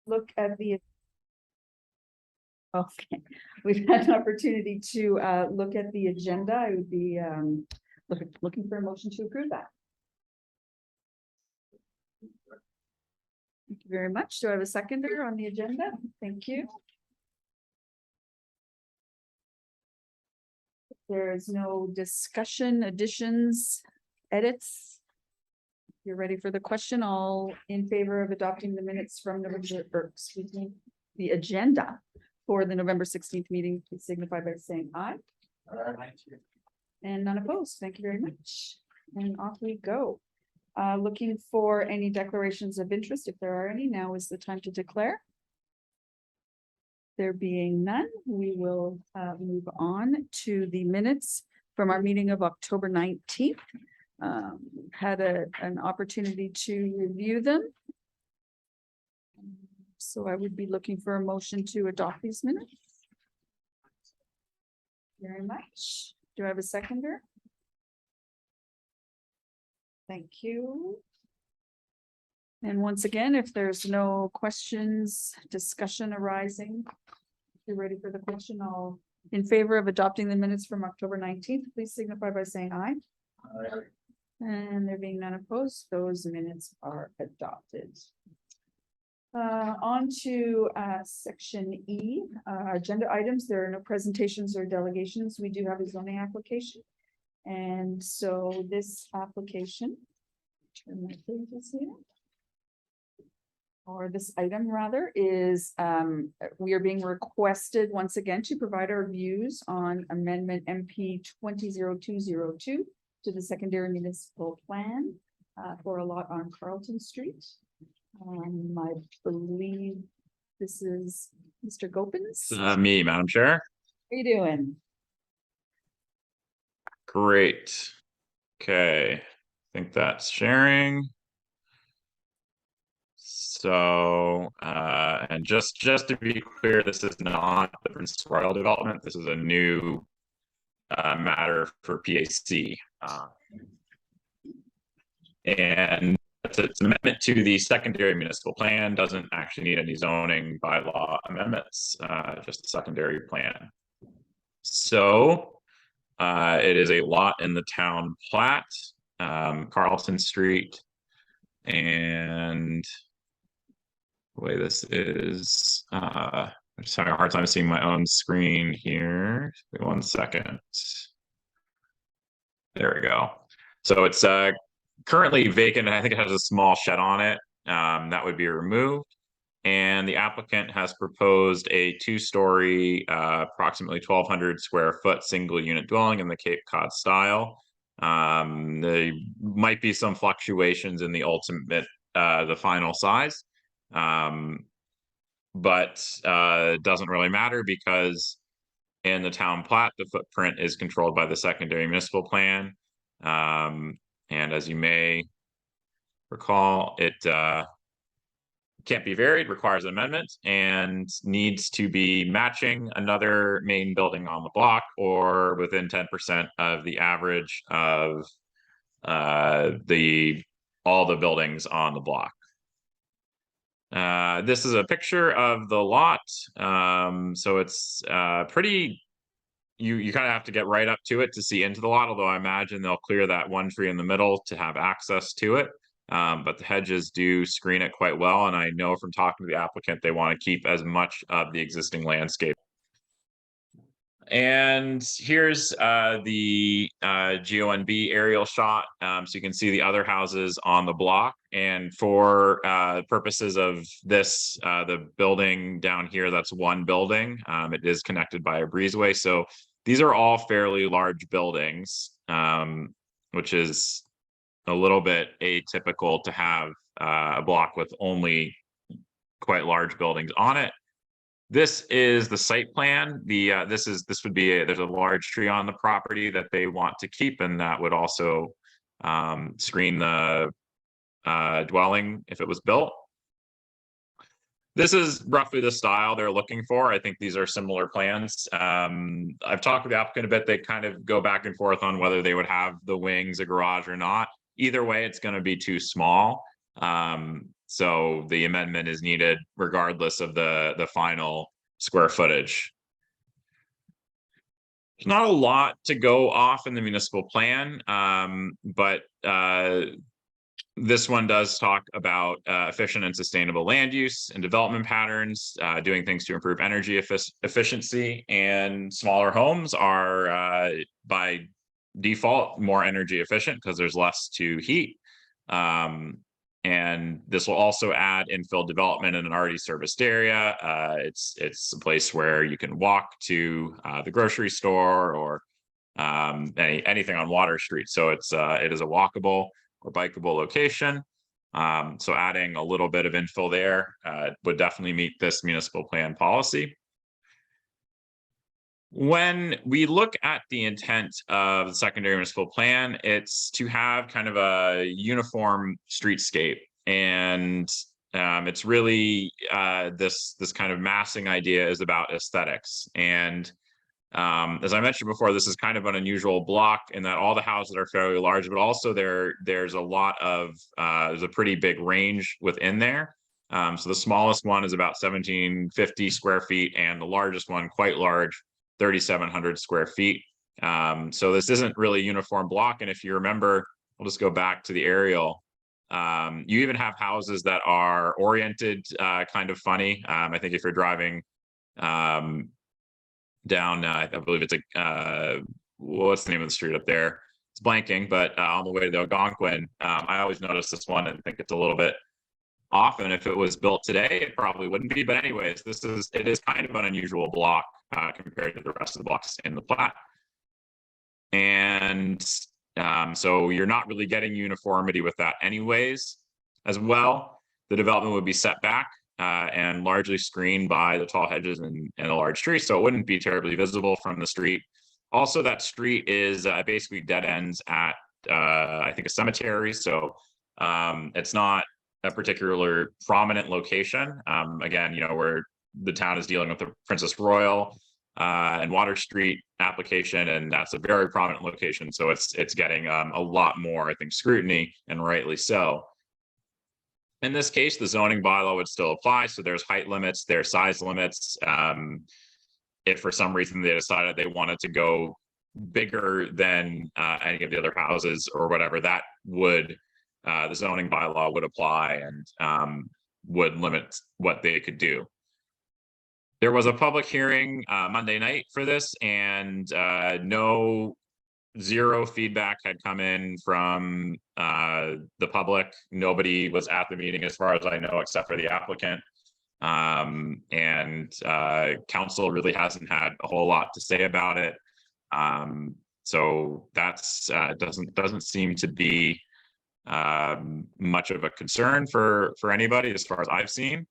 look at the. Okay, we've had an opportunity to look at the agenda. I would be looking for a motion to approve that. Thank you very much. Do I have a seconder on the agenda? Thank you. If there's no discussion, additions, edits. If you're ready for the question, all in favor of adopting the minutes from the agenda for the November 16th meeting, please signify by saying aye. Aye. And none opposed. Thank you very much. And off we go. Looking for any declarations of interest. If there are any, now is the time to declare. There being none, we will move on to the minutes from our meeting of October 19th. Had an opportunity to review them. So I would be looking for a motion to adopt these minutes. Very much. Do I have a seconder? Thank you. And once again, if there's no questions, discussion arising, if you're ready for the question, all in favor of adopting the minutes from October 19th, please signify by saying aye. Aye. And there being none opposed, those minutes are adopted. On to section E, agenda items. There are no presentations or delegations. We do have a zoning application. And so this application, turn my pages here, or this item rather, is we are being requested once again to provide our views on amendment MP 200202 to the secondary municipal plan for a lot on Carleton Street. I believe this is Mr. Gopins. Me, Madam Chair. How are you doing? Great. Okay. I think that's sharing. So, and just to be clear, this is not the Princess Royal development. This is a new matter for PAC. And it's an amendment to the secondary municipal plan, doesn't actually need any zoning bylaw amendments, just a secondary plan. So it is a lot in the town plat, Carleton Street, and the way this is, I'm just having a hard time seeing my own screen here. Wait 1 second. There we go. So it's currently vacant, and I think it has a small shed on it that would be removed. And the applicant has proposed a 2-story, approximately 1,200 square foot single unit dwelling in the Cape Cod style. There might be some fluctuations in the ultimate, the final size, but it doesn't really matter because in the town plat, the footprint is controlled by the secondary municipal plan. And as you may recall, it can't be varied, requires an amendment, and needs to be matching another main building on the block or within 10% of the average of all the buildings on the block. This is a picture of the lot. So it's pretty, you kind of have to get right up to it to see into the lot, although I imagine they'll clear that one tree in the middle to have access to it. But the hedges do screen it quite well, and I know from talking to the applicant they want to keep as much of the existing landscape. And here's the GONB aerial shot, so you can see the other houses on the block. And for purposes of this, the building down here, that's one building. It is connected by a breezeway, so these are all fairly large buildings, which is a little bit atypical to have a block with only quite large buildings on it. This is the site plan. This would be there's a large tree on the property that they want to keep, and that would also screen the dwelling if it was built. This is roughly the style they're looking for. I think these are similar plans. I've talked with the applicant a bit. They kind of go back and forth on whether they would have the wings, a garage or not. Either way, it's going to be too small. So the amendment is needed regardless of the final square footage. There's not a lot to go off in the municipal plan, but this one does talk about efficient and sustainable land use and development patterns, doing things to improve energy efficiency, and smaller homes are by default more energy efficient because there's less to heat. And this will also add infill development in an already serviced area. It's a place where you can walk to the grocery store or anything on Water Street. So it is a walkable or bikeable location. So adding a little bit of infill there would definitely meet this municipal plan policy. When we look at the intent of the secondary municipal plan, it's to have kind of a uniform streetscape, and it's really this kind of massing idea is about aesthetics. And as I mentioned before, this is kind of an unusual block in that all the houses are fairly large, but also there's a lot of there's a pretty big range within there. So the smallest one is about 1,750 square feet, and the largest one, quite large, 3,700 square feet. So this isn't really a uniform block. And if you remember, we'll just go back to the aerial. You even have houses that are oriented kind of funny. I think if you're driving down, I believe it's what's the name of the street up there? It's blanking, but on the way to the Algonquin, I always notice this one and think it's a little bit off. And if it was built today, it probably wouldn't be. But anyways, it is kind of an unusual block compared to the rest of the blocks in the plat. And so you're not really getting uniformity with that anyways. As well, the development would be set back and largely screened by the tall hedges and a large tree, so it wouldn't be terribly visible from the street. Also, that street is basically dead ends at I think a cemetery, so it's not a particular prominent location. Again, where the town is dealing with the Princess Royal and Water Street application, and that's a very prominent location, so it's getting a lot more, I think, scrutiny, and rightly so. In this case, the zoning bylaw would still apply. So there's height limits, there's size limits. If for some reason they decided they wanted to go bigger than any of the other houses or whatever, that would the zoning bylaw would apply and would limit what they could do. There was a public hearing Monday night for this, and zero feedback had come in from the public. Nobody was at the meeting, as far as I know, except for the applicant. And council really hasn't had a whole lot to say about it. So that's doesn't seem to be much of a concern for anybody, as far as I've seen.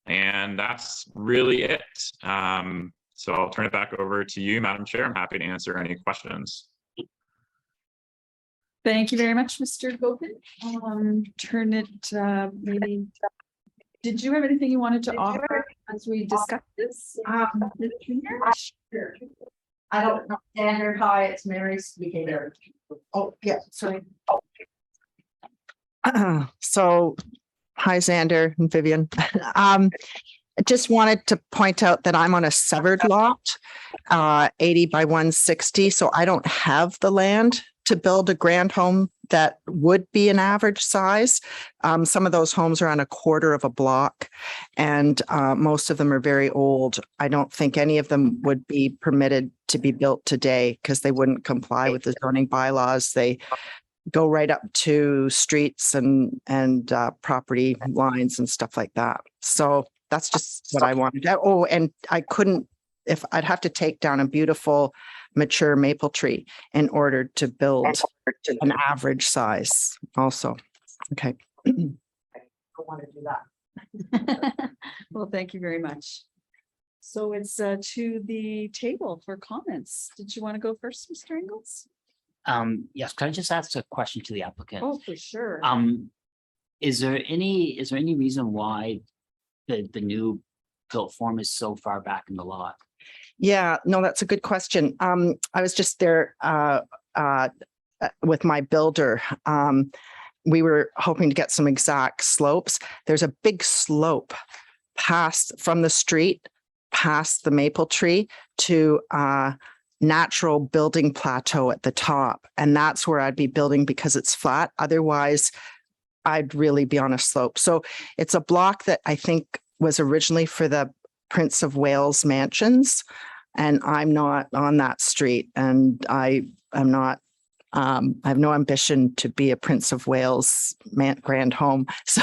And that's really it. So I'll turn it back over to you, Madam Chair. I'm happy to answer any questions. Thank you very much, Mr. Gopin. Turn it maybe. Did you have anything you wanted to offer as we discuss this? Sure. I don't know. Xander, hi, it's Mary speaking there. Oh, yeah, sorry. So, hi, Xander and Vivian. I just wanted to point out that I'm on a severed lot, 80 by 160. So I don't have the land to build a grand home that would be an average size. Some of those homes are on a quarter of a block, and most of them are very old. I don't think any of them would be permitted to be built today because they wouldn't comply with the zoning bylaws. They go right up to streets and property lines and stuff like that. So that's just what I wanted. Oh, and I couldn't, if I'd have to take down a beautiful mature maple tree in order to build an average size also. Okay. I don't want to do that. Well, thank you very much. So it's to the table for comments. Did you want to go first, Mr. Ingles? Yes, can I just ask a question to the applicant? Oh, for sure. Is there any reason why the new built form is so far back in the lot? Yeah, no, that's a good question. I was just there with my builder. we were hoping to get some exact slopes. There's a big slope from the street, past the maple tree to natural building plateau at the top. And that's where I'd be building because it's flat. Otherwise, I'd really be on a slope. So it's a block that I think was originally for the Prince of Wales mansions. And I'm not on that street. And I have no ambition to be a Prince of Wales grand home. So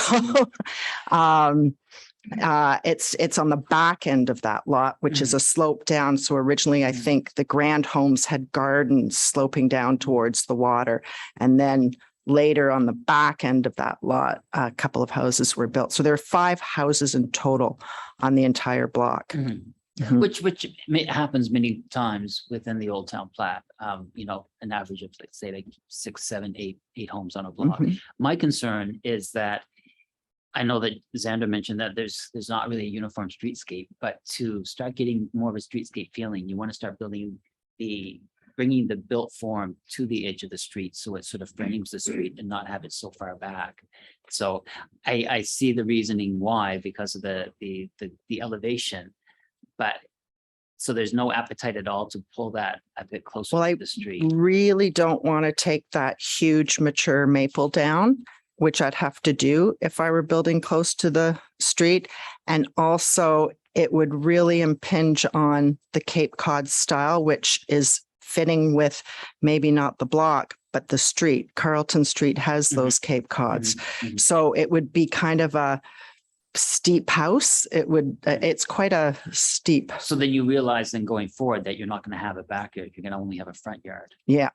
it's on the back end of that lot, which is a slope down. So originally, I think the grand homes had gardens sloping down towards the water. And then later on the back end of that lot, a couple of houses were built. So there are 5 houses in total on the entire block. Mhm. Which happens many times within the Old Town Plat. An average of, let's say, like 6, 7, 8 homes on a block. Mhm. My concern is that I know that Xander mentioned that there's not really a uniform streetscape, but to start getting more of a streetscape feeling, you want to start bringing the built form to the edge of the street, so it sort of frames the street and not have it so far back. So I see the reasoning why, because of the elevation, but so there's no appetite at all to pull that a bit closer Well, to the street. Really don't want to take that huge mature maple down, which I'd have to do if I were building close to the street. And also it would really impinge on the Cape Cod style, which is fitting with maybe not the block, but the street. Carleton Street has those Cape Cods. So it would be kind of a steep house. It's quite a steep. So then you realize then going forward that you're not going to have a backyard, you're going to only have a front yard. Yeah.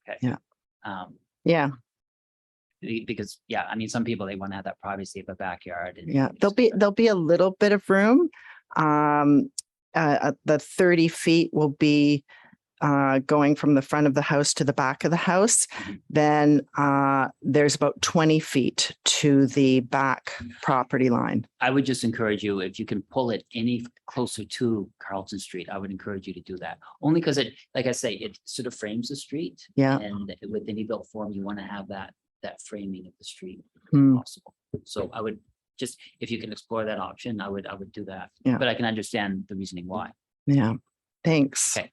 Okay. Yeah. Yeah. Because I mean, some people, they want to have that privacy of a backyard. Yeah, there'll be a little bit of room. The 30 feet will be going from the front of the house to the back of the house. Then there's about 20 feet to the back property line. I would just encourage you, if you can pull it any closer to Carleton Street, I would encourage you to do that. Only because it, like I say, it sort of frames the street. Yeah. And with any built form, you want to have that framing of the street Hmm. possible. So I would just, if you can explore that option, I would do that. Yeah. But I can understand the reasoning why. Yeah, thanks. Okay.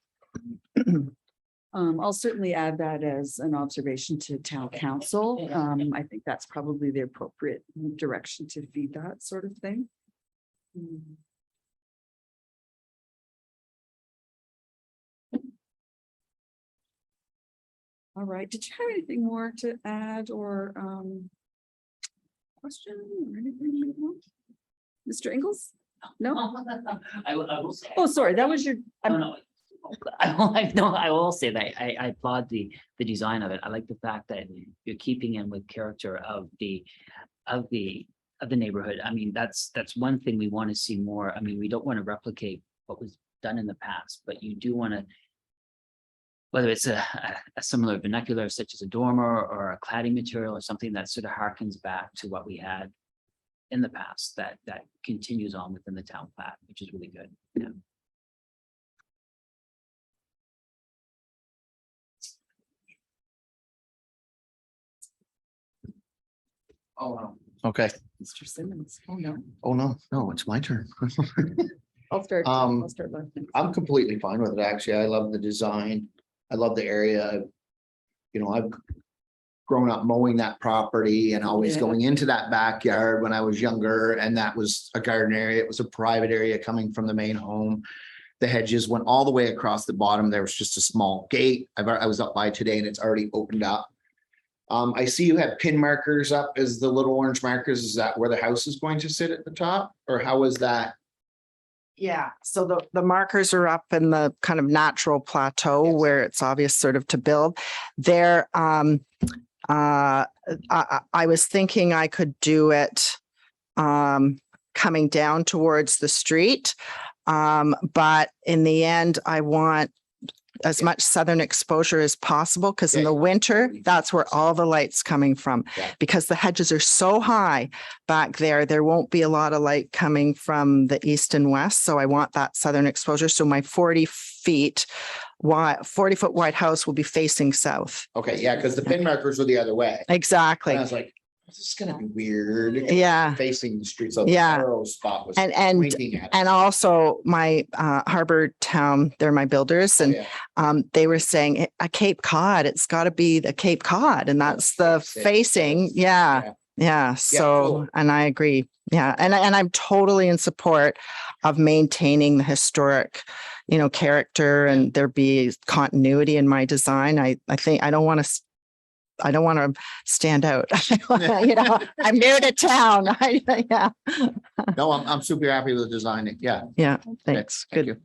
I'll certainly add that as an observation to town council. I think that's probably the appropriate direction to feed that sort of thing. All right, did you have anything more to add or question or anything? Mr. Ingles? No? I will say. Oh, sorry, that was your. No. I will say that I applaud the design of it. I like the fact that you're keeping in with character of the neighborhood. I mean, that's one thing we want to see more. I mean, we don't want to replicate what was done in the past, but you do want to, whether it's a similar vernacular such as a dormer or a cladding material or something that sort of harkens back to what we had in the past, that continues on within the town plat, which is really good. Yeah. Oh, wow. Okay. Mr. Simmons, oh no, Oh, no, it's my turn. I'll start. I'll start. I'm completely fine with it, actually. I love the design. I love the area. I've grown up mowing that property and always Yeah. going into that backyard when I was younger, and that was a garden area. It was a private area coming from the main home. The hedges went all the way across the bottom. There was just a small gate. I was up by today and it's already opened up. I see you have pin markers up as the little orange markers. Is that where the house is going to sit at the top, or how is that? Yeah, so the markers are up in the kind of natural plateau where it's obvious sort of to build. There, I was thinking I could do it coming down towards the street. But in the end, I want as much southern exposure as possible, because in the winter, that's where all the light's coming from. Yeah. Because the hedges are so high back there, there won't be a lot of light coming from the east and west. So I want that southern exposure. So my 40 feet wide, 40-foot wide house will be facing south. Okay, yeah, because the pin markers were the other way. And Exactly. I was like, this is gonna be weird. Yeah. Facing the street, so the Yeah. arrow spot was And pointing at it. and also my Harbor Town, they're my builders, Oh, and yeah. they were saying a Cape Cod, it's got to be the Cape Cod, and that's the facing. Yeah. Yeah. So, cool. and I agree. Yeah. And I'm totally in support of maintaining the historic, character, and there be continuity in my design. I think I don't want to stand out. I'm new to town. Yeah. No, I'm super happy with the design. Yeah. Yeah. Thanks. Thank Good. you.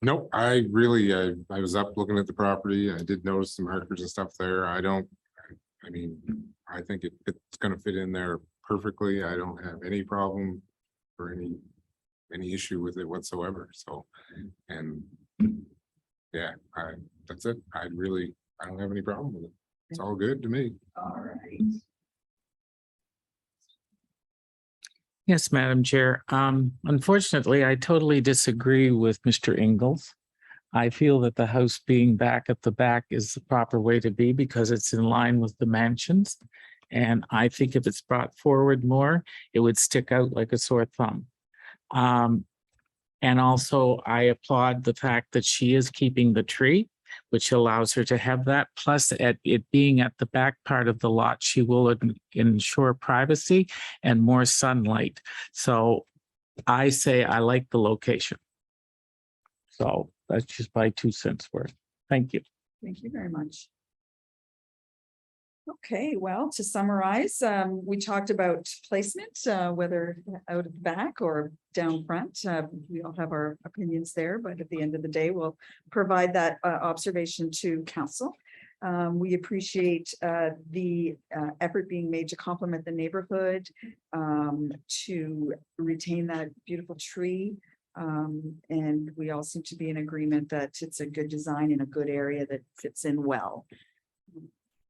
Nope, I really, I was up looking at the property. I did notice some markers and stuff there. I mean, I think it's gonna fit in there perfectly. I don't have any problem or any issue with it whatsoever. So, and yeah, that's it. I don't have any problem with it. It's all good to me. All right. Yes, Madam Chair. Unfortunately, I totally disagree with Mr. Ingles. I feel that the house being back at the back is the proper way to be because it's in line with the mansions. And I think if it's brought forward more, it would stick out like a sore thumb. And also I applaud the fact that she is keeping the tree, which allows her to have that. Plus, at it being at the back part of the lot, she will ensure privacy and more sunlight. So I say I like the location. So that's just my 2 cents worth. Thank you. Thank you very much. Okay, well, to summarize, we talked about placement, whether out of the back or down front. We all have our opinions there, but at the end of the day, we'll provide that observation to council. We appreciate the effort being made to complement the neighborhood, to retain that beautiful tree. And we all seem to be in agreement that it's a good design in a good area that fits in well.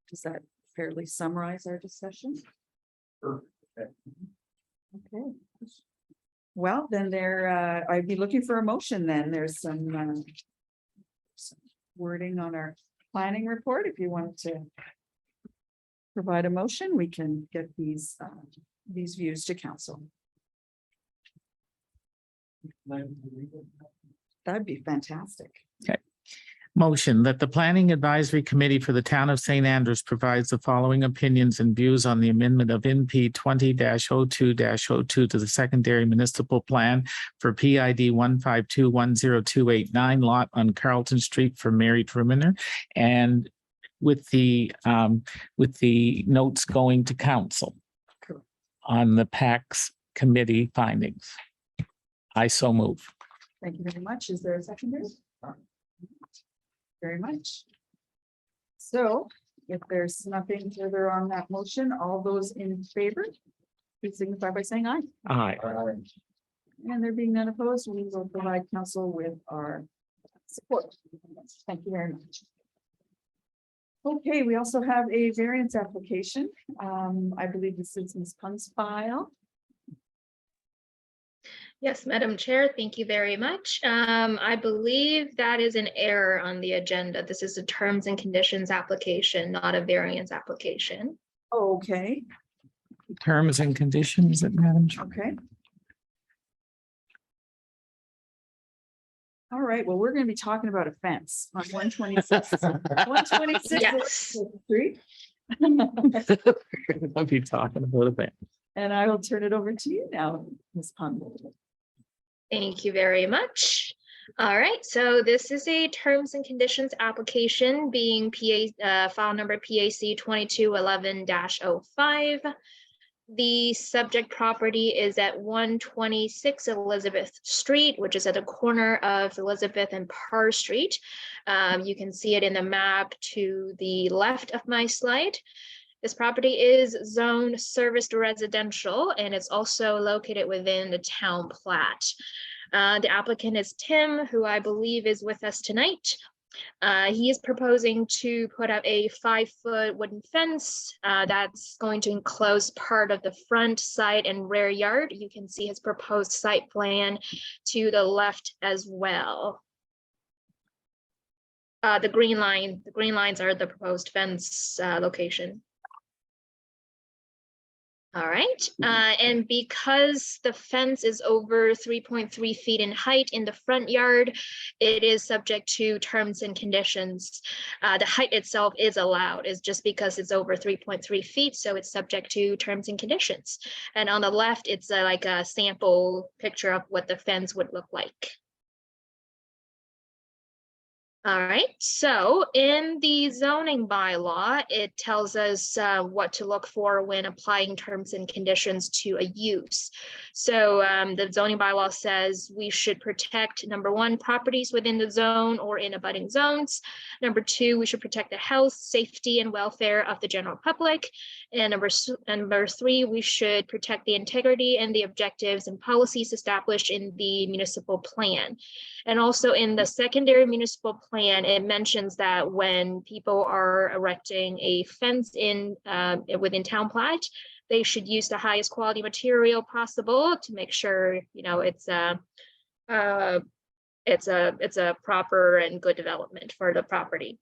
Does that fairly summarize our discussion? Okay. Well, then I'd be looking for a motion then. There's some wording on our planning report. If you want to provide a motion, we can get these views to council. That'd be fantastic. Motion that the Planning Advisory Committee for the Town of St. Andrews provides the following opinions and views on the amendment of NP 20-02-02 to the secondary municipal plan for PID 152-10289 lot on Carleton Street for Mary Truemner, and with the notes going to council on the PAC's committee findings. I so move. Thank you very much. Is there a seconder? Very much. So if there's nothing further on that motion, all those in favor, please signify by saying aye. Aye. And there being none opposed, we will provide council with our support. Thank you very much. Okay, we also have a variance application. I believe this is Ms. Pun's file. Yes, Madam Chair, thank you very much. I believe that is an error on the agenda. This is a terms and conditions application, not a variance application. Okay, Terms and conditions, Madam Chair. okay. All right, well, we're going to be talking about a fence on 126. 126 Yes. Street. I'll be talking about it. And I will turn it over to you now, Ms. Pun. Thank you very much. All right, so this is a terms and conditions application being file number PAC 2211-05. The subject property is at 126 Elizabeth Street, which is at the corner of Elizabeth and Parr Street. You can see it in the map to the left of my slide. This property is zoned serviced residential, and it's also located within the town plat. The applicant is Tim, who I believe is with us tonight. He is proposing to put up a 5-foot wooden fence that's going to enclose part of the front, side, and rear yard. You can see his proposed site plan to the left as well. The green lines are the proposed fence location. All right, and because the fence is over 3.3 feet in height in the front yard, it is subject to terms and conditions. The height itself is allowed, is just because it's over 3.3 feet, so it's subject to terms and conditions. And on the left, it's like a sample picture of what the fence would look like. All right, so in the zoning bylaw, it tells us what to look for when applying terms and conditions to a use. So the zoning bylaw says we should protect, number 1, properties within the zone or in abutting zones. Number 2, we should protect the health, safety, and welfare of the general public. And number 3, we should protect the integrity and the objectives and policies established in the municipal plan. And also in the secondary municipal plan, it mentions that when people are erecting a fence in within town plat, they should use the highest quality material possible to make sure, you know, it's a proper and good development for the property.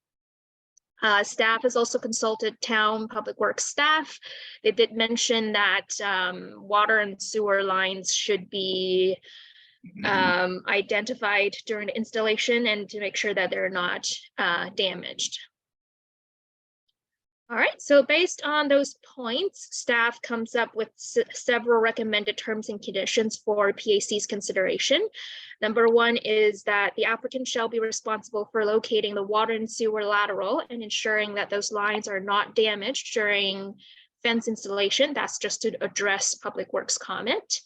Staff has also consulted town public works staff. They did mention that water and sewer lines should be identified during the installation and to make sure that they're not damaged. All right, so based on those points, staff comes up with several recommended terms and conditions for PAC's consideration. Number 1 is that the applicant shall be responsible for locating the water and sewer lateral and ensuring that those lines are not damaged during fence installation. That's just to address public works comment.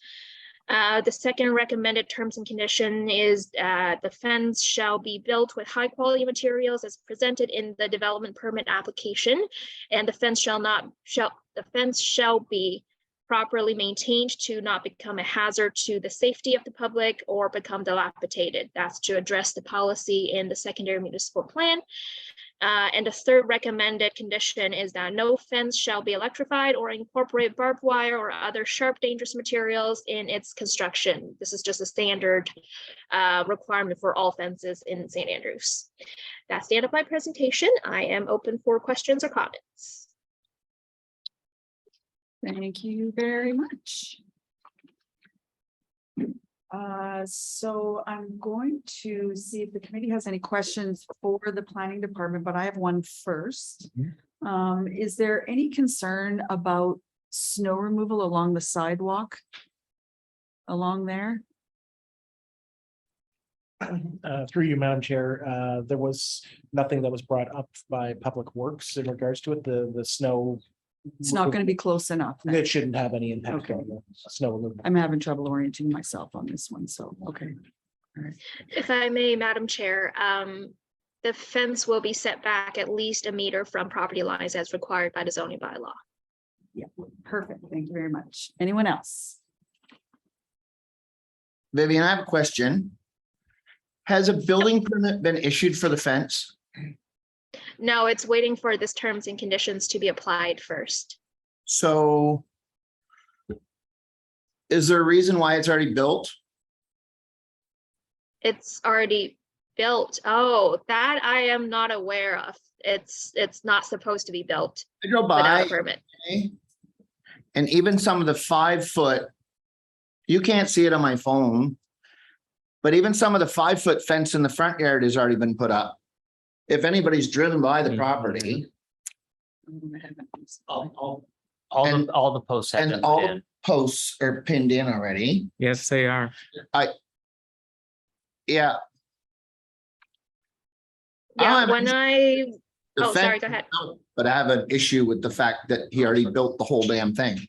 The second recommended terms and condition is the fence shall be built with high quality materials as presented in the development permit application, and the fence shall be properly maintained to not become a hazard to the safety of the public or become dilapidated. That's to address the policy in the secondary municipal plan. And the third recommended condition is that no fence shall be electrified or incorporate barbed wire or other sharp, dangerous materials in its construction. This is just a standard requirement for all fences in St. Andrews. That's the end of my presentation. I am open for questions or comments. Thank you very much. So I'm going to see if the committee has any questions for the planning department, but I have one first. Is there any concern about snow removal along the sidewalk? Along there? Through you, Madam Chair, there was nothing that was brought up by Public Works in regards to it, the snow. It's not going to be close enough. then. It shouldn't have any impact Okay. on the snow removal. I'm having trouble orienting myself on this one, so, okay. All right. If I may, Madam Chair, the fence will be set back at least a meter from property lines as required by the zoning bylaw. Yeah, perfect. Thank you very much. Anyone else? Vivian, I have a question. Has a building permit been issued for the fence? No, it's waiting for this terms and conditions to be applied first. So is there a reason why it's already built? It's already built. Oh, that I am not aware of. It's not supposed to be built I drove without by a permit. today, and even some of the 5-foot, you can't see it on my phone, but even some of the 5-foot fence in the front yard has already been put up. If anybody's driven by the property All And- the posts have and been all put the in. posts are pinned in already, Yes, they are. yeah. Yeah, have when an I, The oh, sorry, fence go ahead. is built, But I have an issue with the fact that he already built the whole damn thing.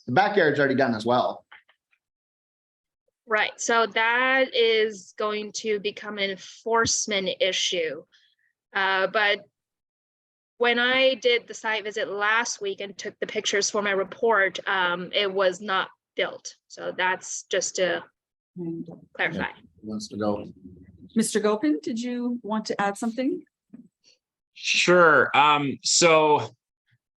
The backyard's already done as well. Right, so that is going to become an enforcement issue. But when I did the site visit last week and took the pictures for my report, it was not built. So that's just to clarify. Wants to go. Mr. Gopin, did you want to add something? Sure. So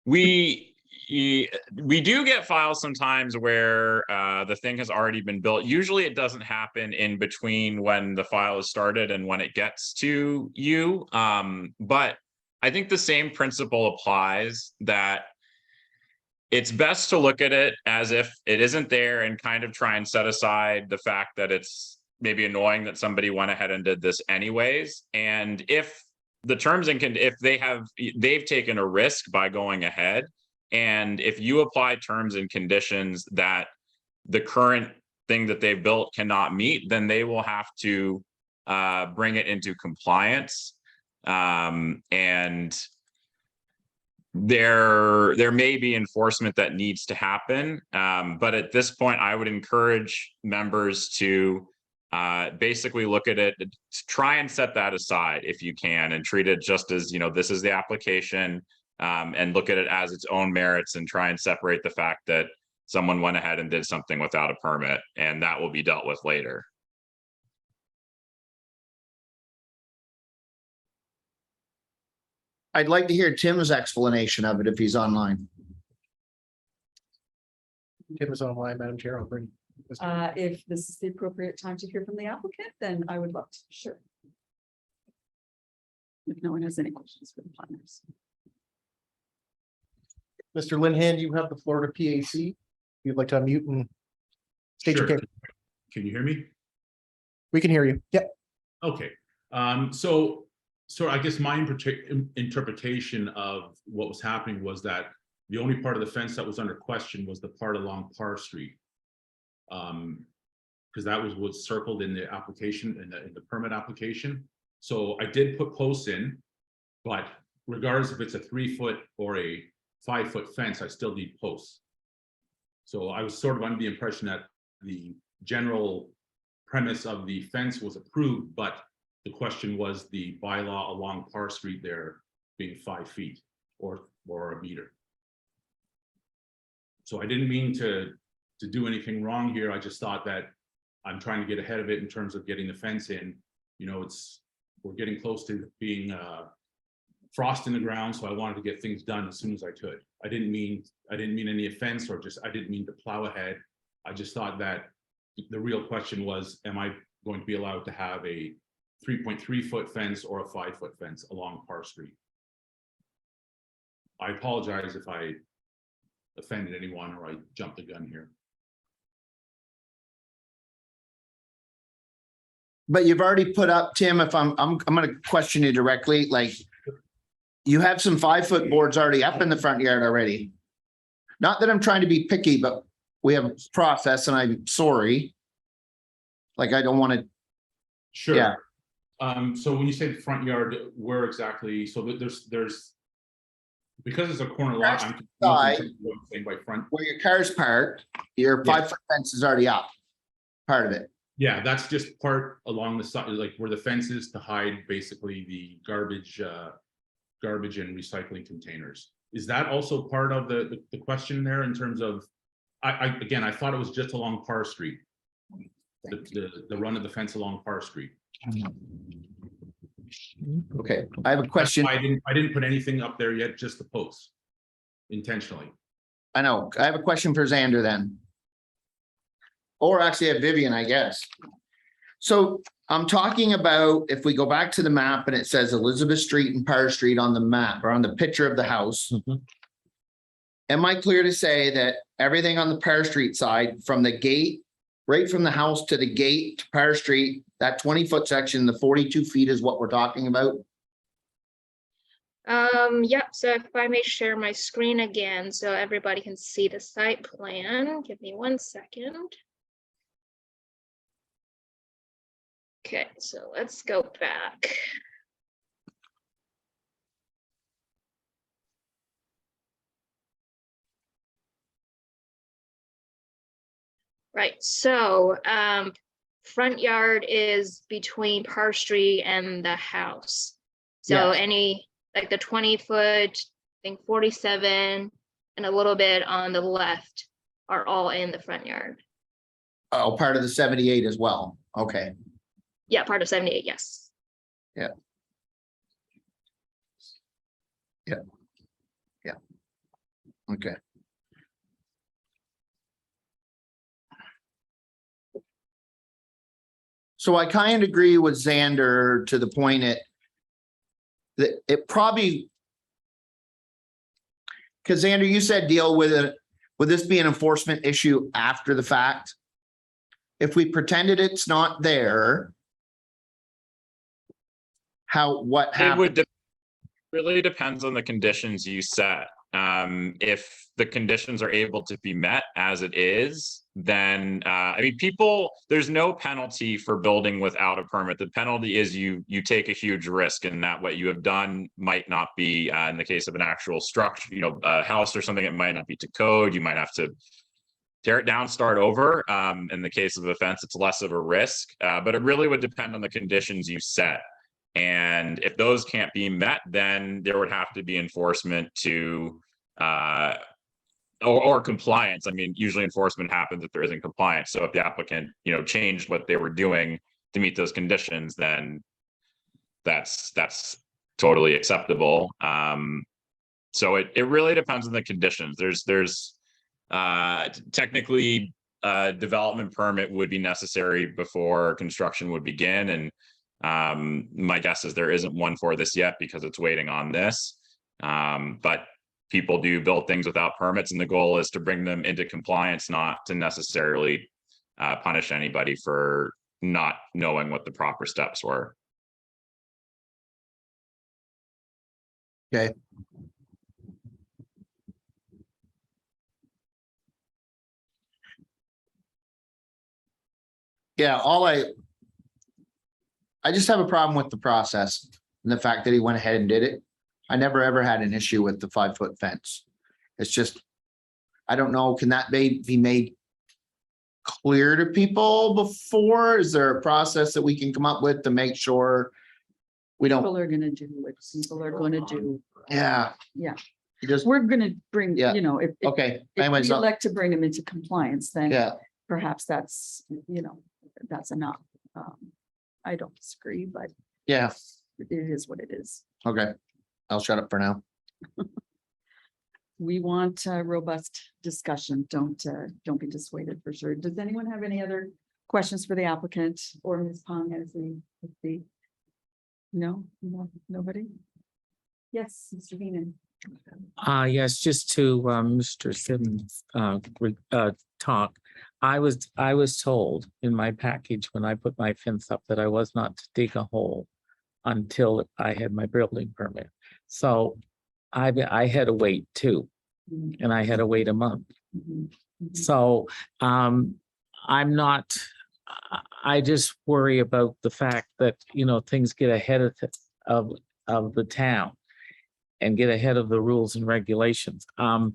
we do get files sometimes where the thing has already been built. Usually it doesn't happen in between when the file is started and when it gets to you. But I think the same principle applies, that it's best to look at it as if it isn't there and kind of try and set aside the fact that it's maybe annoying that somebody went ahead and did this anyways. And if the terms and if they've taken a risk by going ahead, and if you apply terms and conditions that the current thing that they've built cannot meet, then they will have to bring it into compliance. And there may be enforcement that needs to happen. But at this point, I would encourage members to basically look at it, try and set that aside if you can, and treat it just as, this is the application, and look at it as its own merits, and try and separate the fact that someone went ahead and did something without a permit, and that will be dealt with later. I'd like to hear Tim's explanation of it if he's online. Tim is online, Madam Chair. I'll bring. If this is the appropriate time to hear from the applicant, then I would love to, sure. If no one has any questions for the planners. Mr. Linehan, you have the floor to PAC. If you'd like to unmute and state your Sure. case. Can you hear me? We can hear you. Yep. Okay, so I guess my interpretation of what was happening was that the only part of the fence that was under question was the part along Parr Street. Because that was what's circled in the application, in the permit application. So I did put posts in, but regardless if it's a 3-foot or a 5-foot fence, I still need posts. So I was sort of under the impression that the general premise of the fence was approved, but the question was the bylaw along Parr Street there being 5 feet or a meter. So I didn't mean to do anything wrong here. I just thought that I'm trying to get ahead of it in terms of getting the fence in. We're getting close to being frost in the ground, so I wanted to get things done as soon as I could. I didn't mean any offense, or just I didn't mean to plow ahead. I just thought that the real question was, am I going to be allowed to have a 3.3-foot fence or a 5-foot fence along Parr Street? I apologize if I offended anyone or I jumped the gun here. But you've already put up, Tim, if I'm going to question you directly, like you have some 5-foot boards already up in the front yard already. Not that I'm trying to be picky, but we have a process, and I'm sorry. Like, I don't want to. Sure. Yeah. So when you say the front yard, where exactly? So there's because it's a corner lot. I'm confused what I'm saying by front. Where your car's parked, your 5-foot fence is already up. Part of it. Yeah, that's just part along the side, like where the fence is to hide basically the garbage and recycling containers. Is that also part of the question there in terms of? Again, I thought it was just along Parr Street. The run of the fence along Parr Street. Okay, I have a question. I didn't put anything up there yet, just the posts intentionally. I know. I have a question for Xander then. Or actually have Vivian, I guess. So I'm talking about, if we go back to the map and it says Elizabeth Street and Parr Street on the map or on the picture of the house. Am I clear to say that everything on the Parr Street side, from the gate, right from the house to the gate to Parr Street, that 20-foot section, the 42 feet is what we're talking about? Yeah, so if I may share my screen again so everybody can see the site plan. Give me 1 second. Okay, so let's go back. Right, so front yard is between Parr Street and the house. So any, like the 20-foot, I think 47 and a little bit on the left are all in the front yard. Oh, part of the 78 as well. Okay. Yeah, part of 78, yes. Okay. So I kind of agree with Xander to the point that it probably. Because Xander, you said deal with it, would this be an enforcement issue after the fact? If we pretended it's not there. What It happened? would really depends on the conditions you set. If the conditions are able to be met as it is, then I mean, there's no penalty for building without a permit. The penalty is you take a huge risk, and that what you have done might not be in the case of an actual structure, a house or something, it might not be to code. You might have to tear it down, start over. In the case of a fence, it's less of a risk, but it really would depend on the conditions you set. And if those can't be met, then there would have to be enforcement to or compliance. I mean, usually enforcement happens if there isn't compliance. So if the applicant, changed what they were doing to meet those conditions, then that's totally acceptable. So it really depends on the conditions. There's technically development permit would be necessary before construction would begin, and my guess is there isn't one for this yet because it's waiting on this. But people do build things without permits, and the goal is to bring them into compliance, not to necessarily punish anybody for not knowing what the proper steps were. Okay. Yeah, I just have a problem with the process and the fact that he went ahead and did it. I never ever had an issue with the 5-foot fence. It's just, I don't know, can that be made clear to people before? Is there a process that we can come up with to make sure we People don't, are gonna do what people are gonna do. yeah. Yeah. You just, We're gonna bring, Yeah. if okay, if anyways, we elect to bring them into compliance, then yeah, perhaps that's, that's enough. I don't disagree, but yeah, it is what it is. okay. I'll shut up for now. We want robust discussion. Don't be dissuaded for sure. Does anyone have any other questions for the applicant or Ms. Pong as the? No, nobody? Yes, Mr. Heenan. Yes, just to Mr. Simmons talk. I was told in my package when I put my fence up that I was not to dig a hole until I had my building permit. So I had to wait too, and I had to wait a month. So I'm not, I just worry about the fact that, things get ahead of the town and get ahead of the rules and regulations. That's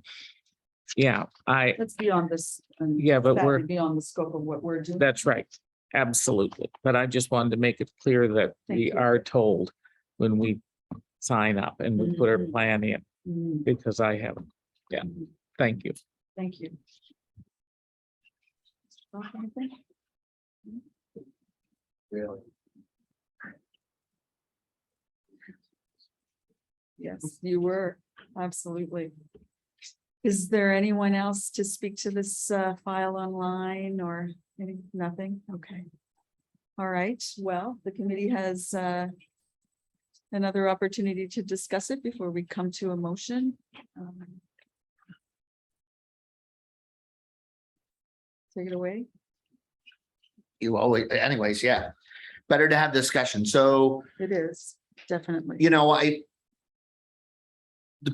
beyond this. Yeah, but that we're- would be on the scope of what we're doing. That's right. Absolutely. But I just wanted to make it clear that Thank we you. are told when we sign up and we put our Mhm. plan in, Mhm. because I haven't. Yeah. Mhm. Thank you. Thank you. Anything? Really? Yes, you were, absolutely. Is there anyone else to speak to this file online or nothing? Okay. All right, well, the committee has another opportunity to discuss it before we come to a motion. Take it away. You always, anyways, yeah. Better to have discussion. So, It is, definitely. it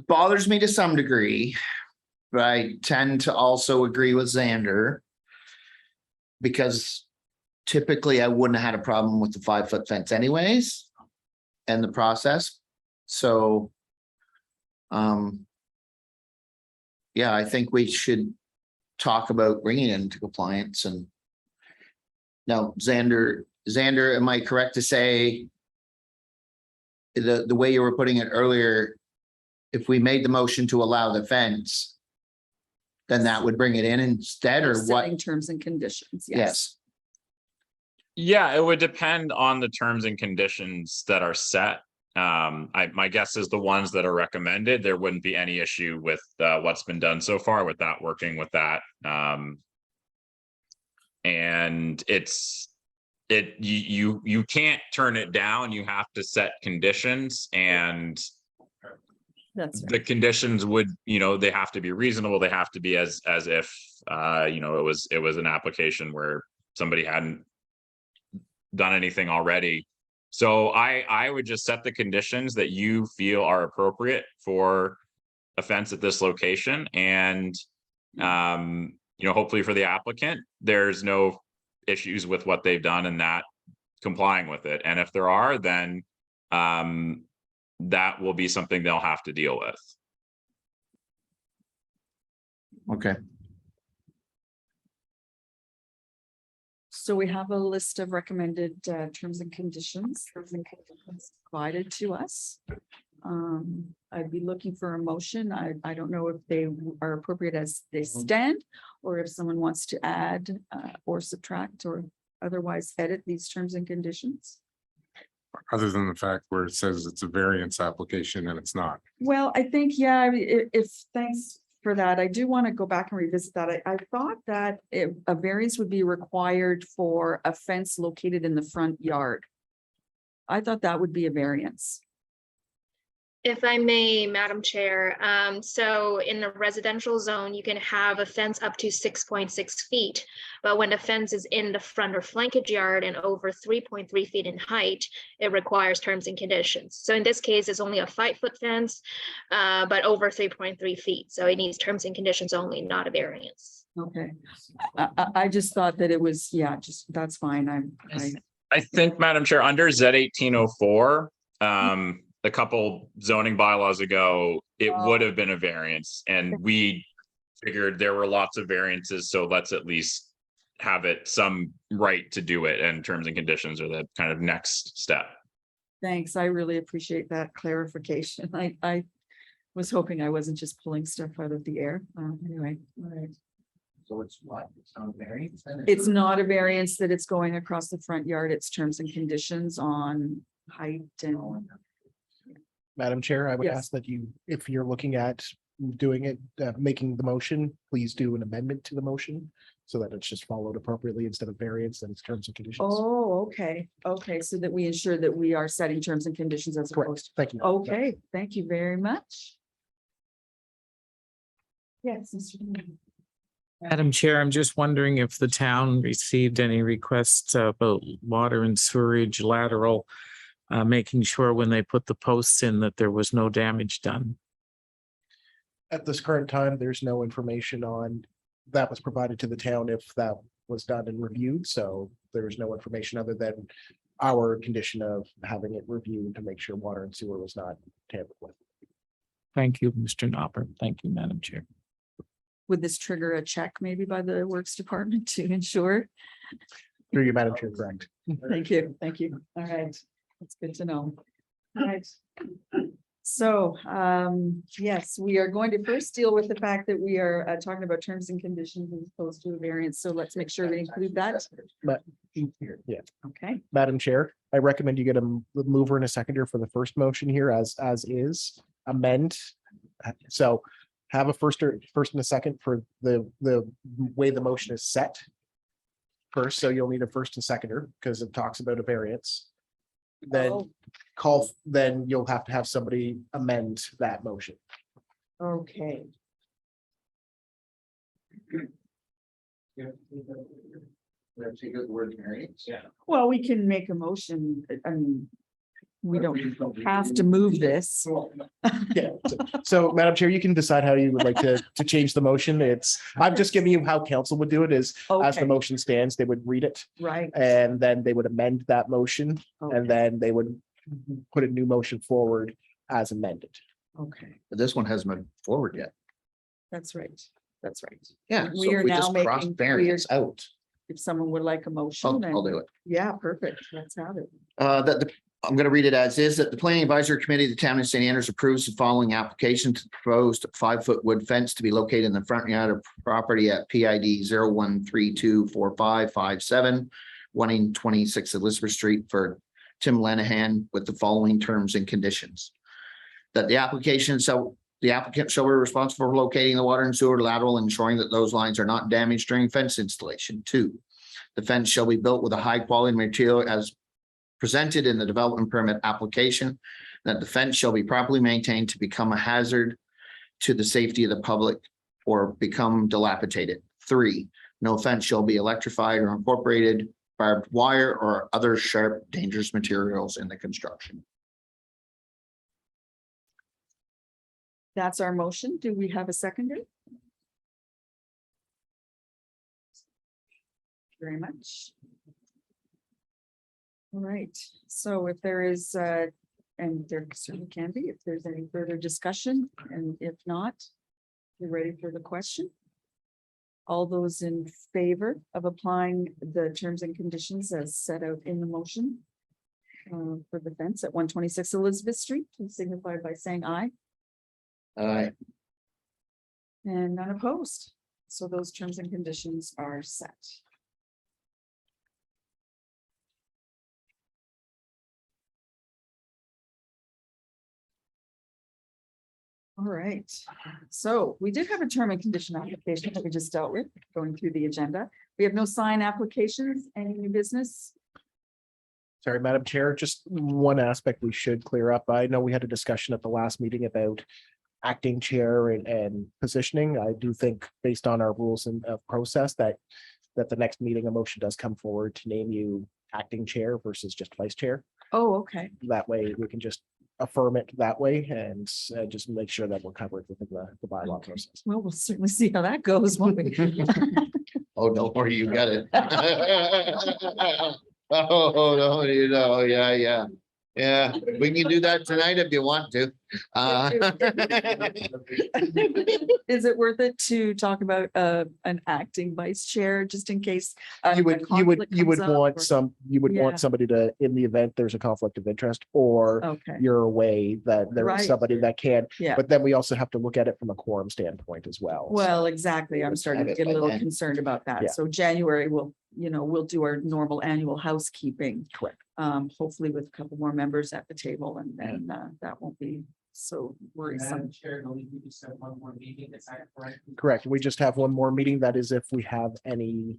bothers me to some degree, but I tend to also agree with Xander. Because typically I wouldn't have had a problem with the 5-foot fence anyways. And the process, so. Yeah, I think we should talk about bringing it into compliance and. Now, Xander, am I correct to say? The way you were putting it earlier, if we made the motion to allow the fence. Then that would bring it in instead or what? Setting terms and conditions, yes. Yes. Yeah, it would depend on the terms and conditions that are set. My guess is the ones that are recommended, there wouldn't be any issue with what's been done so far with that, working with that. And you can't turn it down, you have to set conditions, and That's right. the conditions would, they have to be reasonable, they have to be as if it was an application where somebody hadn't done anything already. So I would just set the conditions that you feel are appropriate for a fence at this location, and hopefully for the applicant, there's no issues with what they've done and that complying with it. And if there are, then that will be something they'll have to deal with. Okay. So we have a list of recommended terms and conditions provided to us. I'd be looking for a motion. I don't know if they are appropriate as they stand, or if someone wants to add or subtract or otherwise edit these terms and conditions. Other than the fact where it says it's a variance application and it's not. Well, I think, yeah, I mean, thanks for that. I do want to go back and revisit that. I thought that a variance would be required for a fence located in the front yard. I thought that would be a variance. If I may, Madam Chair, so in the residential zone, you can have a fence up to 6.6 feet. But when the fence is in the front or flankage yard and over 3.3 feet in height, it requires terms and conditions. So in this case, it's only a 5-foot fence, but over 3.3 feet. So it needs terms and conditions only, not a variance. Okay. I just thought that it was, yeah, just, that's fine. I think, Madam Chair, under Z 1804, a couple zoning bylaws ago, it would have been a variance, and we figured there were lots of variances, so let's at least have it some right to do it, and terms and conditions are the kind of next step. Thanks. I really appreciate that clarification. I was hoping I wasn't just pulling stuff out of the air. Anyway, all right. So it's what? It's not a variance then? It's not a variance that it's going across the front yard. It's terms and conditions on height and. Madam Chair, I would Yes. ask that you, if you're looking at doing it, making the motion, please do an amendment to the motion so that it's just followed appropriately instead of variance and its terms and conditions. Oh, okay. Okay, so that we ensure that we are setting terms and conditions as Correct. opposed. Thank you. Okay, thank you very much. Yes, Mr. Dean. Madam Chair, I'm just wondering if the town received any requests about water and sewerage lateral, making sure when they put the posts in that there was no damage done. At this current time, there's no information on that was provided to the town if that was done and reviewed. So there is no information other than our condition of having it reviewed to make sure water and sewer was not tampered with. Thank you, Mr. Knopper. Thank you, Madam Chair. Would this trigger a check maybe by the Works Department to ensure? Through you, Madam Chair, correct. Thank you, thank you. All right, that's good to know. All right. So, yes, we are going to first deal with the fact that we are talking about terms and conditions as opposed to a variance. So let's make sure we include that. But yeah, Okay, Madam Chair, I recommend you get a mover and a seconder for the first motion here as is, amend. So have a first and a second for the way the motion is set. First, so you'll need a first and seconder because it talks about a variance. Then then you'll have to have somebody amend that motion. okay. Take the word variance. Yeah. Well, we can make a motion. I mean, we don't have to move this. Yeah, so Madam Chair, you can decide how you would like to change the motion. I'm just giving you how council would do it is as the Okay, motion stands, they would read it right. and then they would amend that motion Okay, and then they would put a new motion forward as amended. okay, But this one hasn't moved forward yet. that's right. That's right. Yeah. We so are if we now just cross making variance out. If someone would like a motion, I'll then do it. yeah, perfect. Let's have it. I'm gonna read it as is, that the planning advisory committee of the town of St. Andrews approves the following application to proposed 5-foot wood fence to be located in the front yard of property at PID 01324557 126 Elizabeth Street for Tim Linehan with the following terms and conditions. That the applicant shall be responsible for locating the water and sewer lateral, and ensuring that those lines are not damaged during fence installation. 2, the fence shall be built with a high quality material as presented in the development permit application. That the fence shall be properly maintained to become a hazard to the safety of the public or become dilapidated. 3, no fence shall be electrified or incorporated barbed wire or other sharp, dangerous materials in the construction. That's our motion. Do we have a seconder? Very much. All right, so if there is, and there certainly can be, if there's any further discussion, and if not, you're ready for the question. All those in favor of applying the terms and conditions as set out in the motion for the fence at 126 Elizabeth Street, please signify by saying aye. Aye. And none opposed. So those terms and conditions are set. All right, so we did have a term and condition application that we just dealt with, going through the agenda. We have no sign applications, any new business? Sorry, Madam Chair, just one aspect we should clear up. I know we had a discussion at the last meeting about acting chair and positioning. I do think based on our rules and process that the next meeting, a motion does come forward to name you acting chair versus just vice chair. Oh, okay. That way we can just affirm it that way and just make sure that we're covered within the bylaw process. Well, we'll certainly see how that goes, won't we? Oh, don't worry, you got it. Oh, no, you know, yeah. Yeah, we can do that tonight if you want to. Is it worth it to talk about an acting vice chair, just in case? You would want Yeah. want somebody to, in the event there's a conflict of interest or Okay, you're away, that there Right. is somebody that can, yeah, but then we also have to look at it from a quorum standpoint as well. well, exactly. I'm starting to Have it get a by little then. concerned about Yeah. that. So January, we'll do our normal annual housekeeping. Correct. Hopefully with a couple more members at the table, and then that won't be so worrisome. Correct. We just have one more meeting. That is if we have anything.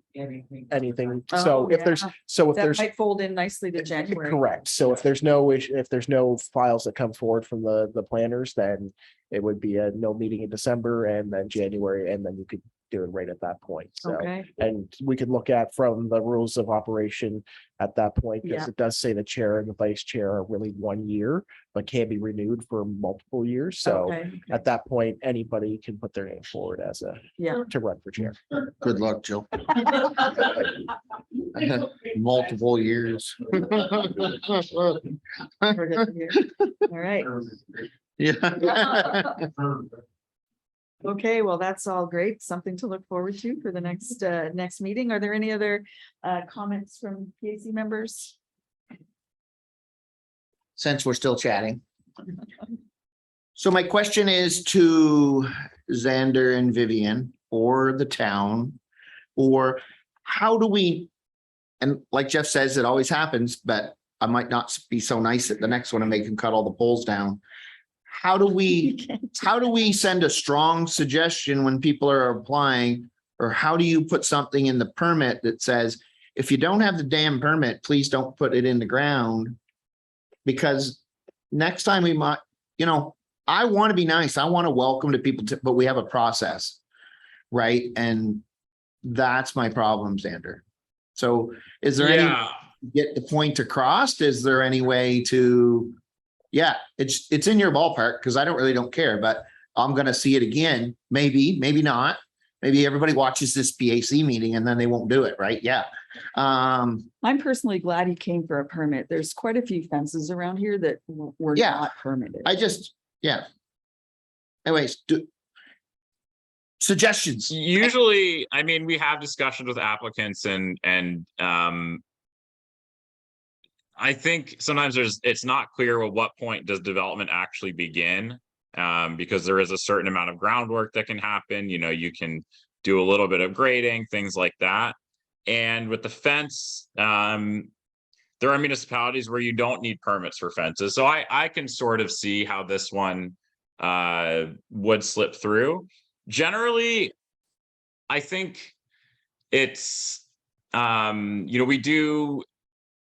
Oh, So if there's, yeah. That there's. might fold in nicely to January. Correct. So if there's no issue, if there's no files that come forward from the planners, then it would be a no meeting in December and then January, and then you could do it right at that point. So, Okay, and we could look at from the rules of operation at that point, because Yeah. it does say the chair and the vice chair are really 1 year, but can be renewed for multiple years. So okay, at that point, anybody can put their name forward as yeah. to run for chair. Good luck, Jill. Multiple years. We're good to hear. All right. Yeah. Okay, well, that's all great. Something to look forward to for the next meeting. Are there any other comments from PAC members? Since we're still chatting. So my question is to Xander and Vivian or the town, or how do we, and like Jeff says, it always happens, but I might not be so nice at the next one and make him cut all the poles down. How do we send a strong suggestion when people are applying, or how do you put something in the permit that says, if you don't have the damn permit, please don't put it in the ground? Because next time we might, I want to be nice. I want to welcome to people, but we have a process, right? And that's my problem, Xander. So is there any, get the point across? Is there any way to, yeah, it's in your ballpark, because I don't care, but I'm going to see it again. Maybe not. Maybe everybody watches this PAC meeting and then they won't do it, right? Yeah. I'm personally glad he came for a permit. There's quite a few fences around here that were Yeah. not permitted. Anyways, suggestions. Usually, I mean, we have discussions with applicants and I think sometimes it's not clear at what point does development actually begin, because there is a certain amount of groundwork that can happen. You can do a little bit of grading, things like that. And with the fence, there are municipalities where you don't need permits for fences. So I can sort of see how this one would slip through. Generally, I think it's, we do,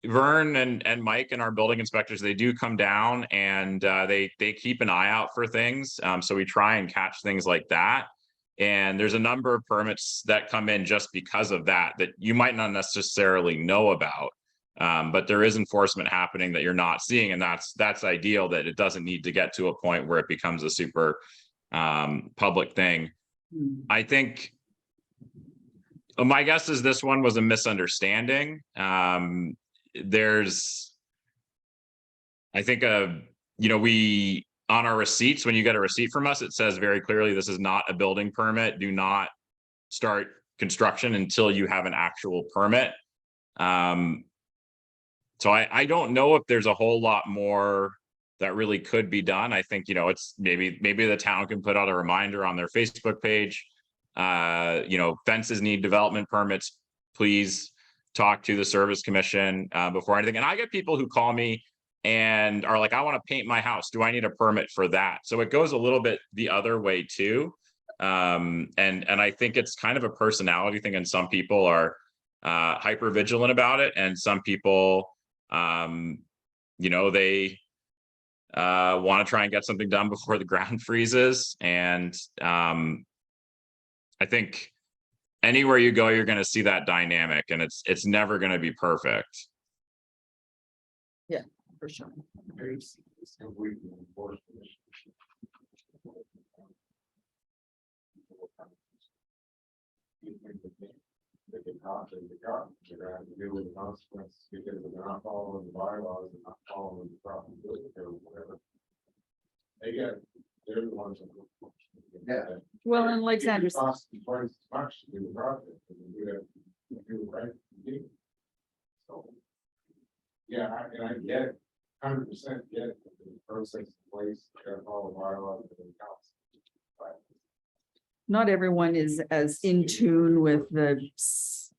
Vern and Mike and our building inspectors, they do come down and they keep an eye out for things. So we try and catch things like that. And there's a number of permits that come in just because of that you might not necessarily know about. But there is enforcement happening that you're not seeing, and that's ideal, that it doesn't need to get to a point where it becomes a super public thing. I think my guess is this one was a misunderstanding. There's, I think, we, on our receipts, when you get a receipt from us, it says very clearly, this is not a building permit. Do not start construction until you have an actual permit. So I don't know if there's a whole lot more that really could be done. I think, it's maybe the town can put out a reminder on their Facebook page. Fences need development permits. Please talk to the Service Commission before anything. And I get people who call me and are like, I want to paint my house. Do I need a permit for that? So it goes a little bit the other way too. And I think it's kind of a personality thing. And some people are hyper vigilant about it. And some people, they want to try and get something done before the ground freezes. And I think anywhere you go, you're going to see that dynamic, and it's never going to be perfect. Yeah, for sure. They get caught, they get caught. They're gonna have to deal with the consequences because they're not following the bylaws and not following the proper code or whatever. They're the ones. Yeah. Well, and like Sanders, Costs twice as much to do the project. And do it right. So. Yeah, I get it, 100% get it, the process in place, gotta follow the bylaws and the costs. not everyone is as in tune with the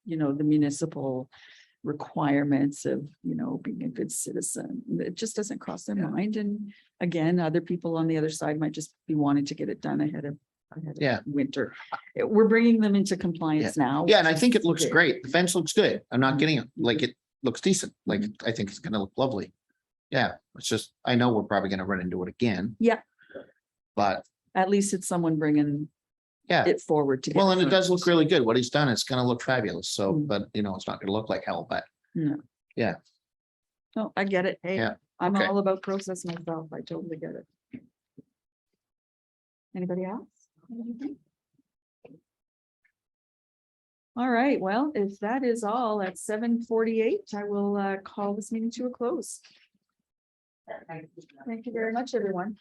municipal requirements of, being a good citizen. It just doesn't cross their mind. And again, other people on the other side might just be wanting to get it done ahead of winter. We're bringing them into compliance now. Yeah, and I think it looks great. The fence looks good. I'm not Mhm. getting it, like, it looks decent. Like, I think it's gonna look lovely. Yeah, it's just, I know we're probably gonna run into it again. Yeah. But At least it's someone bringing yeah, it forward to. well, and it does look really good. What he's done, it's gonna look fabulous. So, Mm. but it's not gonna look like hell, but Oh, I get it. Hey, Yeah, I'm okay. all about process myself. I totally get it. Anybody else? All right, well, if that is all at 7:48, I will call this meeting to a close. Thank you very much, everyone.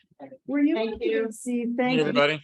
Were you? Thank you. See, thank you. Everybody.